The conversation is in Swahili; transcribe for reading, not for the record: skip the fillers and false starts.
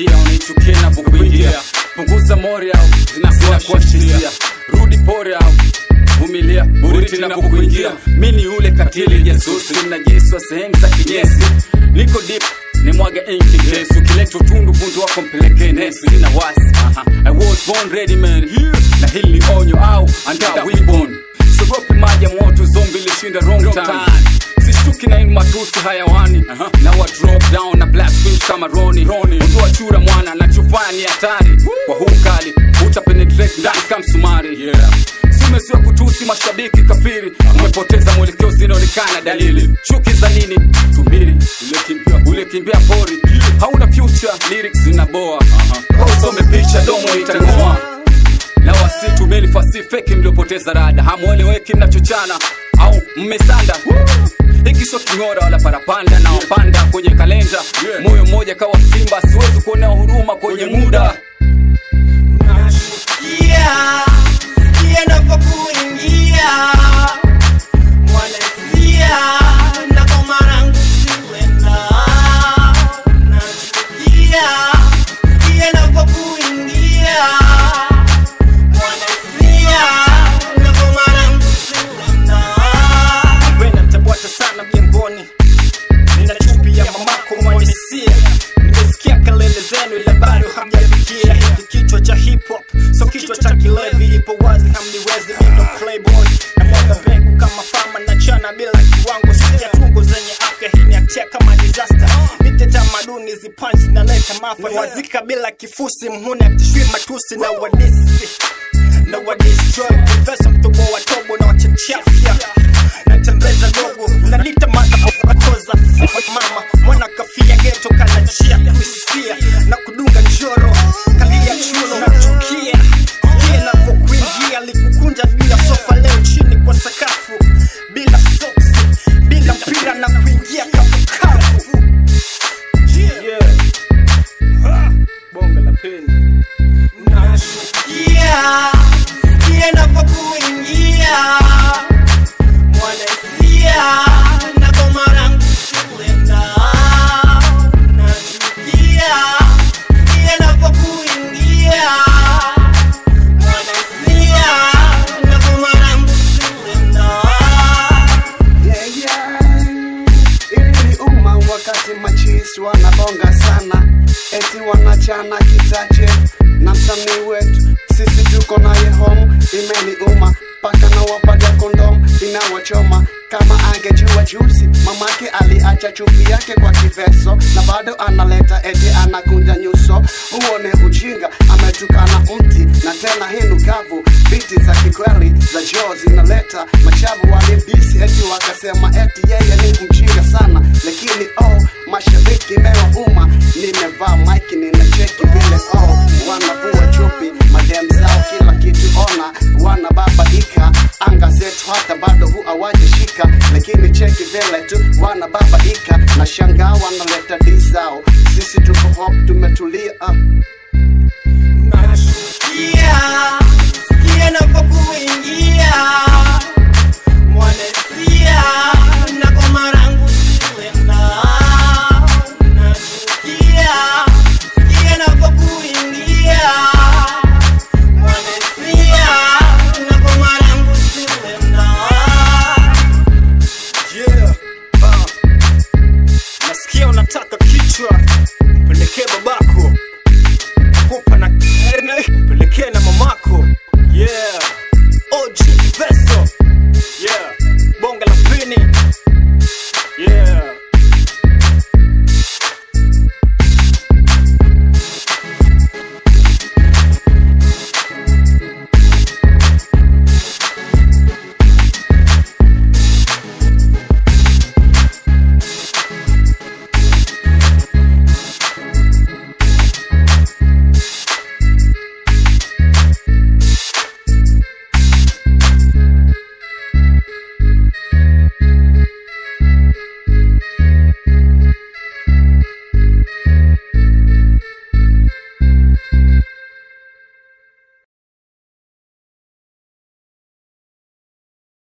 unaichukia na kukuingia. Punguza mori au zinakuashisia, rudi pore au vumilia buriti na kukuingia. Mimi yule katili Jesus, ninajiswa sehemu za kinyesi, niko deep ni mwaga inki Yesu, kileto tundu fundu wako mpeleke nesi. Sina wasi, I was born ready man, na hili onyo au anda we born. Sogopi maja moto, zombi lishinda wrong time. Sishtuki na in matusi hayawani, na wa drop down na black fish kama Ronnie. Mtu wa chura mwana na chufaya ni hatari, kwa huu kali uta penetrate ndani kama sumari. Simesiwa kutusi mashabiki kafiri, umepoteza mwelekeo zinaonekana dalili. Chuki za nini? Tumbiri, ule kimbia pori, hauna future, lyrics zinaboa. Usome picha domo itangoa, na wasitu meli fasi fake mliopoteza rada. Hamueleweki mnachochana au mmesanda. Hiki sio kingora wala parapanda, na wapanda kwenye kalenda. Moyo mmoja kawa simba, siwezi kuonea huruma kwenye muda. Sikia napokuingia, mwanasia na kwa marangu siwenda. Sikia napokuingia, mwanasia na kwa marangu siwenda. Wena mtabwata sana mjengoni, nina chupi ya mamako mwanisia. Nimesikia kelele zenu ila bado hamjafikia. Hiki kichwa cha hip hop, so kichwa cha kilevi. Ipo wazi hamniwezi, mimi ndo playboy. Na mwaka mbegu kama fama na chana bila kiwango. Sikia tungo zenye afya, hii ni atia kama disaster. Nite tamaduni zipunch na leta mafa. Wazika bila kifusi, mhune akishwi matusi na wadisi. Na wadestroy, professor mtobo wa tobo na wachachafya. Natembeza dogo, nalita mata koza mama. Mwana kafia geto kana chia kuisia, na kudunga njoro kalia chulo na chukia. Sikia napokuingia, likukunja juu ya sofa leo chini kwa sakafu, bila soksi, bila mpira na kuingia kafu. Bonga la peni. Sikia napokuingia, mwanasia na kwa marangu siwenda. Sikia napokuingia, mwanasia na kwa marangu siwenda. Ili uma wakati machisi wanabonga sana, eti wanachana kitache na msanii wetu. Sisi tuko naye home, imeni uma paka na wapaja kondom inawachoma. Kama angejua juzi mamake aliacha chupi yake kwa kiveso, na bado analeta eti anakunja nyuso. Uone ujinga, ametukana mti na tena hinu kavu. Biti za kikweli za Joe zinaleta machavu. Walibisi eti wakasema eti yeye ni mjinga sana, lakini mashabiki mewauma. Nimevaa mic ninacheki vile wanavua chupi madem zao kila kitu ona. Wanababaika anga zetu hata bado hawajashika, lakini cheki vile tu wanababaika. Na shangaa wanaleta disao, sisi tuko hop tumetulia